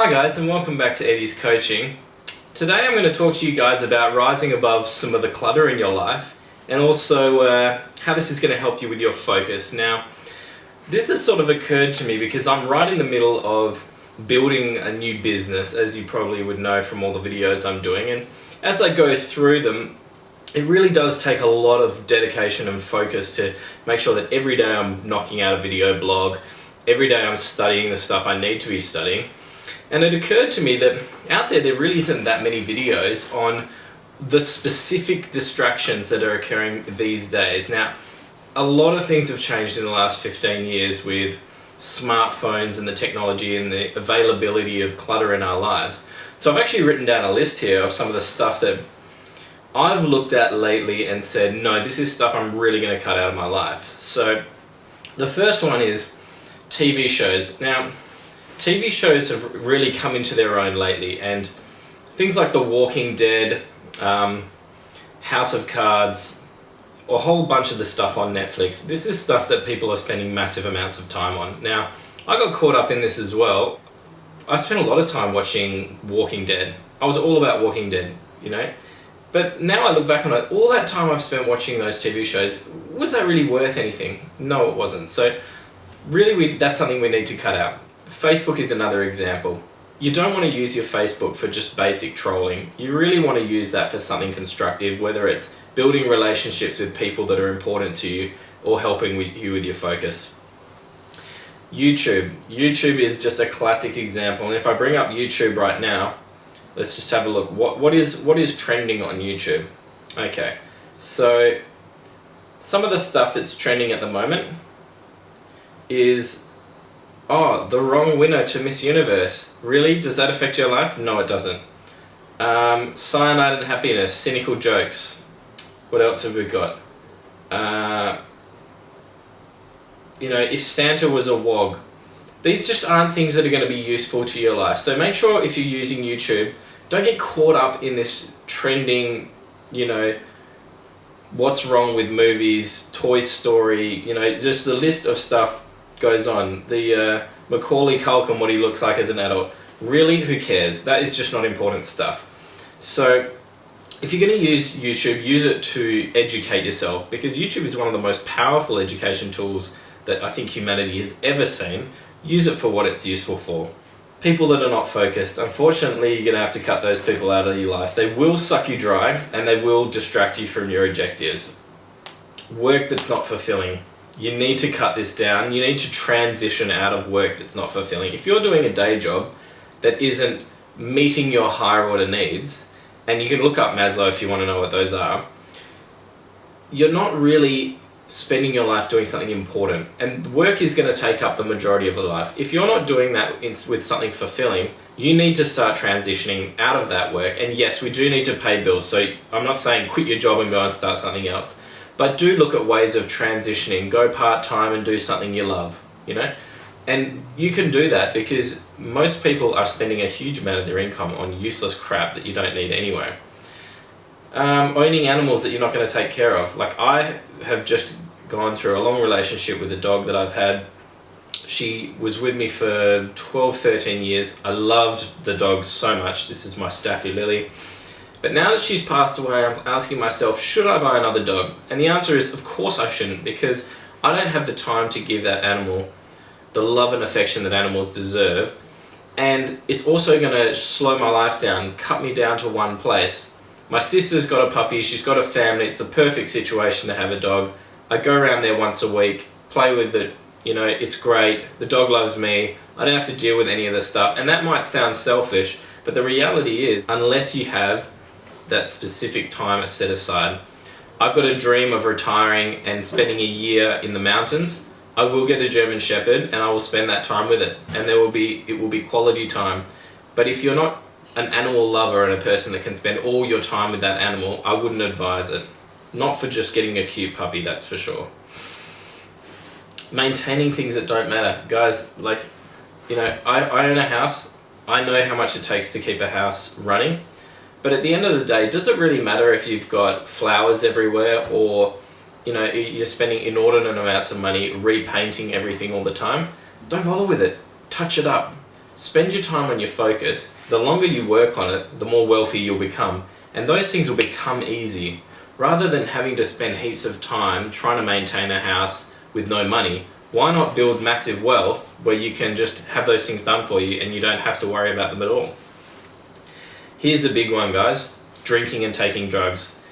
Hi guys, and welcome back to Eddie's Coaching. Today I'm going to talk to you guys about rising above some of the clutter in your life and also how this is going to help you with your focus. Now, this has sort of occurred to me because I'm right in the middle of building a new business, as you probably would know from all the videos I'm doing, and as I go through them, it really does take a lot of dedication and focus to make sure that every day I'm knocking out a video blog, every day I'm studying the stuff I need to be studying. And it occurred to me that out there really isn't that many videos on the specific distractions that are occurring these days. Now, a lot of things have changed in the last 15 years with smartphones and the technology and the availability of clutter in our lives. So I've actually written down a list here of some of the stuff that I've looked at lately and said, no, this is stuff I'm really going to cut out of my life. So the first one is TV shows. Now, TV shows have really come into their own lately, and things like The Walking Dead, House of Cards, a whole bunch of the stuff on Netflix. This is stuff that people are spending massive amounts of time on. Now, I got caught up in this as well. I spent a lot of time watching Walking Dead. I was all about Walking Dead, you know? But now I look back on it, all that time I've spent watching those TV shows, was that really worth anything? No, it wasn't. So really, that's something we need to cut out. Facebook is another example. You don't want to use your Facebook for just basic trolling. You really want to use that for something constructive, whether it's building relationships with people that are important to you or helping you with your focus. YouTube. YouTube is just a classic example. And if I bring up YouTube right now, let's just have a look. What is trending on YouTube? Okay, so some of the stuff that's trending at the moment is, oh, the wrong winner to Miss Universe. Really? Does that affect your life? No, it doesn't. Cyanide and happiness, cynical jokes. What else have we got? If Santa was a wog. These just aren't things that are going to be useful to your life. So make sure if you're using YouTube, don't get caught up in this trending, what's wrong with movies, Toy Story, just the list of stuff goes on. The Macaulay Culkin, what he looks like as an adult. Really, who cares? That is just not important stuff. So if you're going to use YouTube, use it to educate yourself, because YouTube is one of the most powerful education tools that I think humanity has ever seen. Use it for what it's useful for. People that are not focused, unfortunately, you're going to have to cut those people out of your life. They will suck you dry and they will distract you from your objectives. Work that's not fulfilling. You need to cut this down. You need to transition out of work that's not fulfilling. If you're doing a day job that isn't meeting your higher order needs, and you can look up Maslow if you want to know what those are, you're not really spending your life doing something important, and work is going to take up the majority of your life. If you're not doing that with something fulfilling, you need to start transitioning out of that work. And yes, we do need to pay bills, so I'm not saying quit your job and go and start something else, but do look at ways of transitioning. Go part-time and do something you love, and you can do that because most people are spending a huge amount of their income on useless crap that you don't need anyway. Owning animals that you're not going to take care of. Like, I have just gone through a long relationship with a dog that I've had. She was with me for 12, 13 years. I loved the dog so much. This is my Staffy Lily. But now that she's passed away, I'm asking myself, should I buy another dog? And the answer is, of course I shouldn't, because I don't have the time to give that animal the love and affection that animals deserve. And it's also going to slow my life down, cut me down to one place. My sister's got a puppy, she's got a family, it's the perfect situation to have a dog. I go around there once a week, play with it, it's great, the dog loves me, I don't have to deal with any of this stuff. And that might sound selfish, but the reality is, unless you have that specific time set aside, I've got a dream of retiring and spending a year in the mountains. I will get a German Shepherd and I will spend that time with it, and it will be quality time. But if you're not an animal lover and a person that can spend all your time with that animal, I wouldn't advise it. Not for just getting a cute puppy, that's for sure. Maintaining things that don't matter. Guys, I own a house. I know how much it takes to keep a house running. But at the end of the day, does it really matter if you've got flowers everywhere, or you're spending inordinate amounts of money repainting everything all the time? Don't bother with it. Touch it up. spend your time on your focus. The longer you work on it, the more wealthy you'll become. And those things will become easy. Rather than having to spend heaps of time trying to maintain a house with no money, why not build massive wealth where you can just have those things done for you and you don't have to worry about them at all? Here's a big one, guys. Drinking and taking drugs.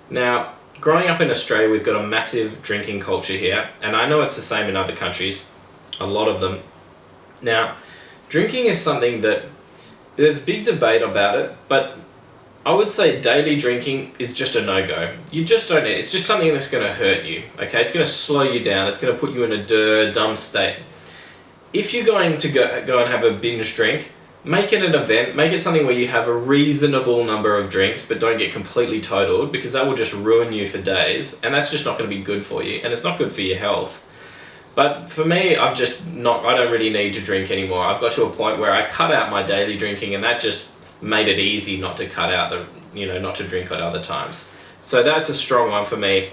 Now, growing up in Australia, we've got a massive drinking culture here, and I know it's the same in other countries, a lot of them. Now, drinking is something that there's a big debate about it, but I would say daily drinking is just a no-go. You just don't need it. It's just something that's going to hurt you, okay? It's going to slow you down. It's going to put you in a dumb state. If you're going to go and have a binge drink, make it an event. Make it something where you have a reasonable number of drinks, but don't get completely totaled, because that will just ruin you for days, and that's just not going to be good for you, and it's not good for your health. But for me, I don't really need to drink anymore. I've got to a point where I cut out my daily drinking, and that just made it easy not to cut out not to drink at other times. So that's a strong one for me.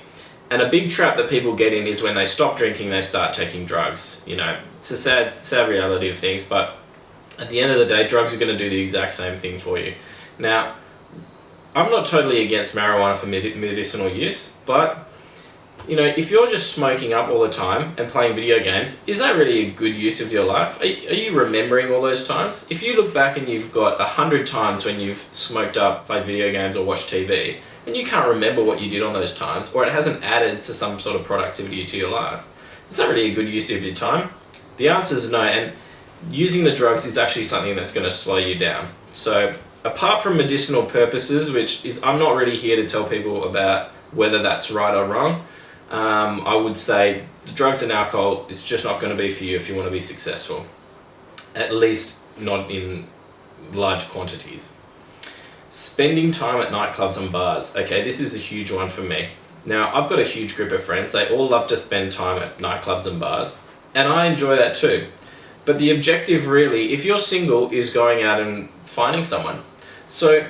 And a big trap that people get in is when they stop drinking, they start taking drugs. It's a sad reality of things, but at the end of the day, drugs are going to do the exact same thing for you. Now, I'm not totally against marijuana for medicinal use, but if you're just smoking up all the time and playing video games, is that really a good use of your life? Are you remembering all those times? If you look back and you've got 100 times when you've smoked up, played video games, or watched TV, and you can't remember what you did on those times, or it hasn't added to some sort of productivity to your life, is that really a good use of your time? The answer is no, and using the drugs is actually something that's going to slow you down. So apart from medicinal purposes, which is, I'm not really here to tell people about whether that's right or wrong, I would say the drugs and alcohol is just not going to be for you if you want to be successful. At least not in large quantities. Spending time at nightclubs and bars. Okay, this is a huge one for me. Now, I've got a huge group of friends. They all love to spend time at nightclubs and bars, and I enjoy that too. But the objective really, if you're single, is going out and finding someone. So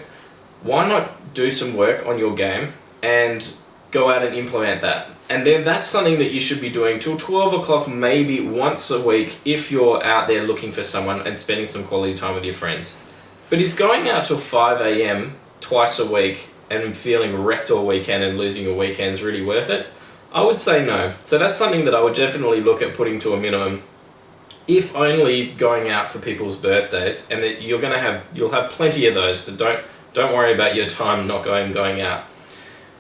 why not do some work on your game and go out and implement that? And then that's something that you should be doing till 12 o'clock, maybe once a week, if you're out there looking for someone and spending some quality time with your friends. But is going out till 5 a.m. twice a week and feeling wrecked all weekend and losing your weekends really worth it? I would say no. So that's something that I would definitely look at putting to a minimum, if only going out for people's birthdays, and that you'll have plenty of those. So don't worry about your time not going out.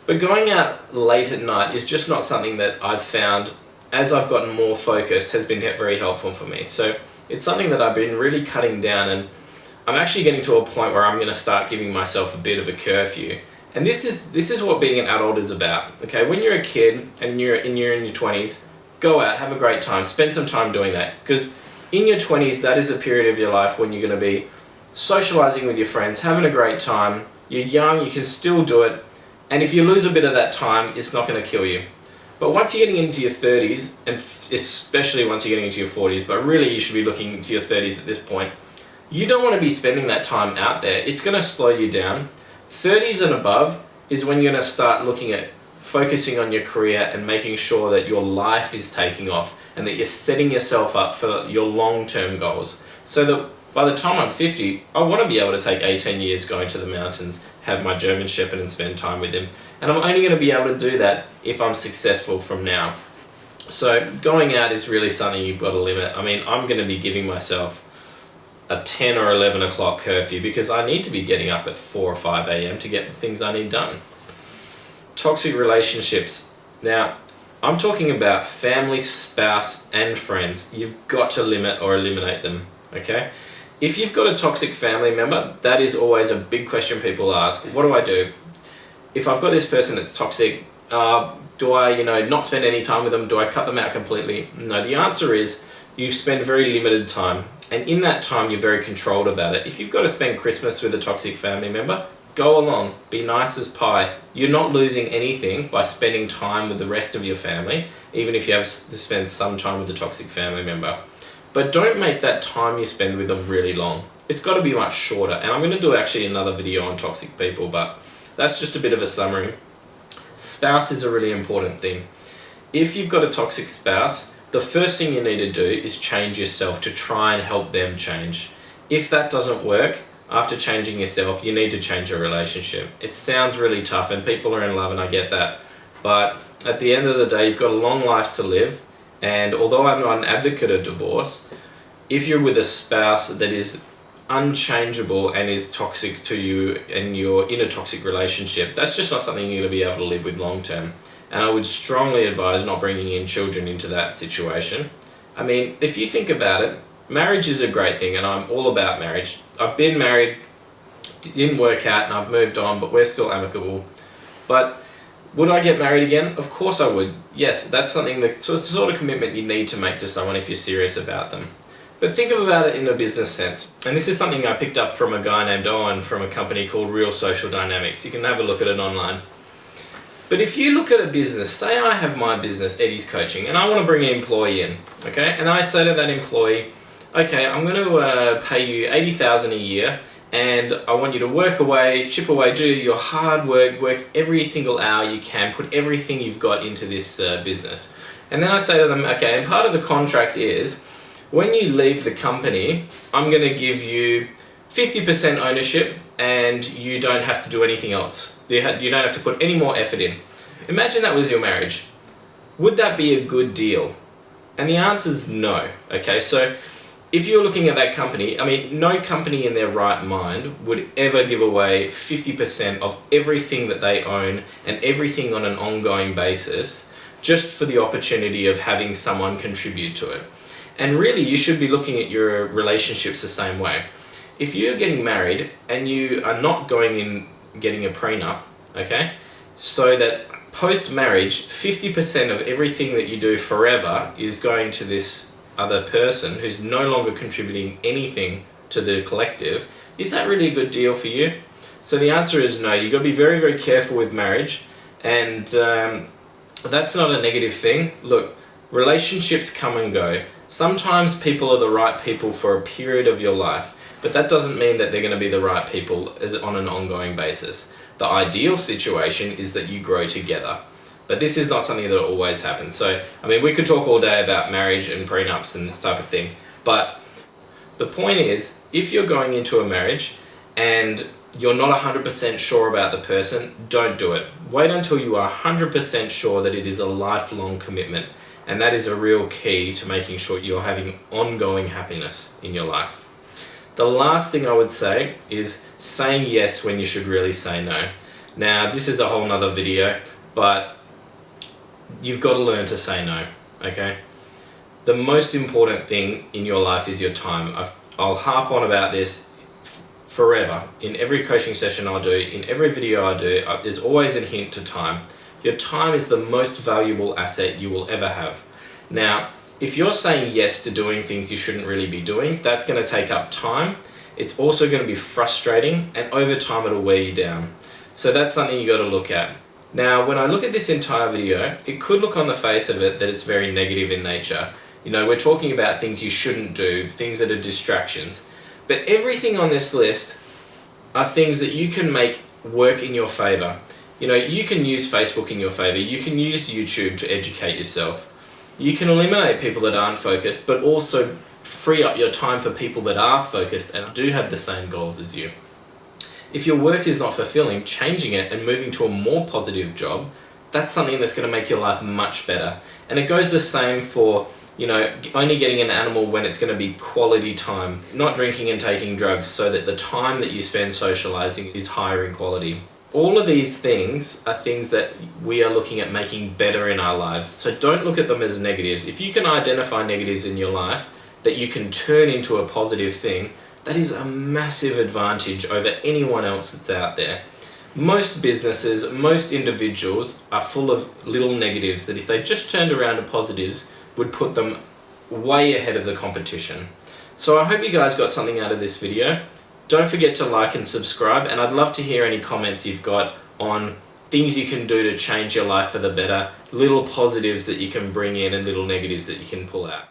But going out late at night is just not something that I've found, as I've gotten more focused, has been very helpful for me. So it's something that I've been really cutting down, and I'm actually getting to a point where I'm going to start giving myself a bit of a curfew. And this is what being an adult is about. Okay, when you're a kid and you're in your 20s, go out, have a great time, spend some time doing that. Because in your 20s, that is a period of your life when you're going to be socializing with your friends, having a great time. You're young, you can still do it. And if you lose a bit of that time, it's not going to kill you. But once you're getting into your 30s, and especially once you're getting into your 40s, but really you should be looking into your 30s at this point, you don't want to be spending that time out there. It's going to slow you down. 30s and above is when you're going to start looking at focusing on your career and making sure that your life is taking off and that you're setting yourself up for your long-term goals. So that by the time I'm 50, I want to be able to take 18 years going to the mountains, have my German Shepherd and spend time with him. And I'm only going to be able to do that if I'm successful from now. So going out is really something you've got to limit. I mean, I'm going to be giving myself a 10 or 11 o'clock curfew because I need to be getting up at 4 or 5 a.m. to get the things I need done. Toxic relationships. Now, I'm talking about family, spouse, and friends. You've got to limit or eliminate them, okay? If you've got a toxic family member, that is always a big question people ask. What do I do? If I've got this person that's toxic, do I, not spend any time with them? Do I cut them out completely? No, the answer is you spend very limited time. And in that time, you're very controlled about it. If you've got to spend Christmas with a toxic family member, go along, be nice as pie. You're not losing anything by spending time with the rest of your family, even if you have to spend some time with the toxic family member. But don't make that time you spend with them really long. It's got to be much shorter. And I'm going to do actually another video on toxic people, but that's just a bit of a summary. Spouse is a really important thing. If you've got a toxic spouse, the first thing you need to do is change yourself to try and help them change. If that doesn't work, after changing yourself, you need to change your relationship. It sounds really tough and people are in love, and I get that. But at the end of the day, you've got a long life to live. And although I'm not an advocate of divorce, if you're with a spouse that is unchangeable and is toxic to you and you're in a toxic relationship, that's just not something you're going to be able to live with long term. And I would strongly advise not bringing in children into that situation. I mean, if you think about it, marriage is a great thing and I'm all about marriage. I've been married, didn't work out, and I've moved on, but we're still amicable. But would I get married again? Of course I would. Yes, that's something that's the sort of commitment you need to make to someone if you're serious about them. But think about it in a business sense. And this is something I picked up from a guy named Owen from a company called Real Social Dynamics. You can have a look at it online. But if you look at a business, say I have my business, Eddie's Coaching, and I want to bring an employee in, okay? And I say to that employee, okay, I'm going to pay you $80,000 a year, and I want you to work away, chip away, do your hard work every single hour you can, put everything you've got into this business. And then I say to them, okay, and part of the contract is, when you leave the company, I'm going to give you 50% ownership and you don't have to do anything else. You don't have to put any more effort in. Imagine that was your marriage. Would that be a good deal? And the answer is no. Okay, so if you're looking at that company, I mean, no company in their right mind would ever give away 50% of everything that they own and everything on an ongoing basis just for the opportunity of having someone contribute to it. And really, you should be looking at your relationships the same way. If you're getting married and you are not going in getting a prenup, okay, so that post-marriage, 50% of everything that you do forever is going to this other person who's no longer contributing anything to the collective, is that really a good deal for you? So the answer is no. You've got to be very, very careful with marriage, and that's not a negative thing. Look, relationships come and go. Sometimes people are the right people for a period of your life, but that doesn't mean that they're going to be the right people on an ongoing basis. The ideal situation is that you grow together. But this is not something that always happens. So, I mean, we could talk all day about marriage and prenups and this type of thing. But the point is, if you're going into a marriage and you're not 100% sure about the person, don't do it. Wait until you are 100% sure that it is a lifelong commitment. And that is a real key to making sure you're having ongoing happiness in your life. The last thing I would say is saying yes when you should really say no. Now, this is a whole nother video, but you've got to learn to say no, okay? The most important thing in your life is your time. I'll harp on about this forever. In every coaching session I'll do, in every video I do, there's always a hint to time. Your time is the most valuable asset you will ever have. Now, if you're saying yes to doing things you shouldn't really be doing, that's going to take up time. It's also going to be frustrating, and over time it'll wear you down. So that's something you got to look at. Now, when I look at this entire video, it could look on the face of it that it's very negative in nature. You know, we're talking about things you shouldn't do, things that are distractions. But everything on this list are things that you can make work in your favor. You know, you can use Facebook in your favor. You can use YouTube to educate yourself. You can eliminate people that aren't focused, but also free up your time for people that are focused and do have the same goals as you. If your work is not fulfilling, changing it and moving to a more positive job, that's something that's going to make your life much better. And it goes the same for, you know, only getting an animal when it's going to be quality time, not drinking and taking drugs, so that the time that you spend socializing is higher in quality. All of these things are things that we are looking at making better in our lives. So don't look at them as negatives. If you can identify negatives in your life that you can turn into a positive thing, that is a massive advantage over anyone else that's out there. Most businesses, most individuals are full of little negatives that if they just turned around to positives would put them way ahead of the competition. So I hope you guys got something out of this video. Don't forget to like and subscribe, and I'd love to hear any comments you've got on things you can do to change your life for the better, little positives that you can bring in and little negatives that you can pull out.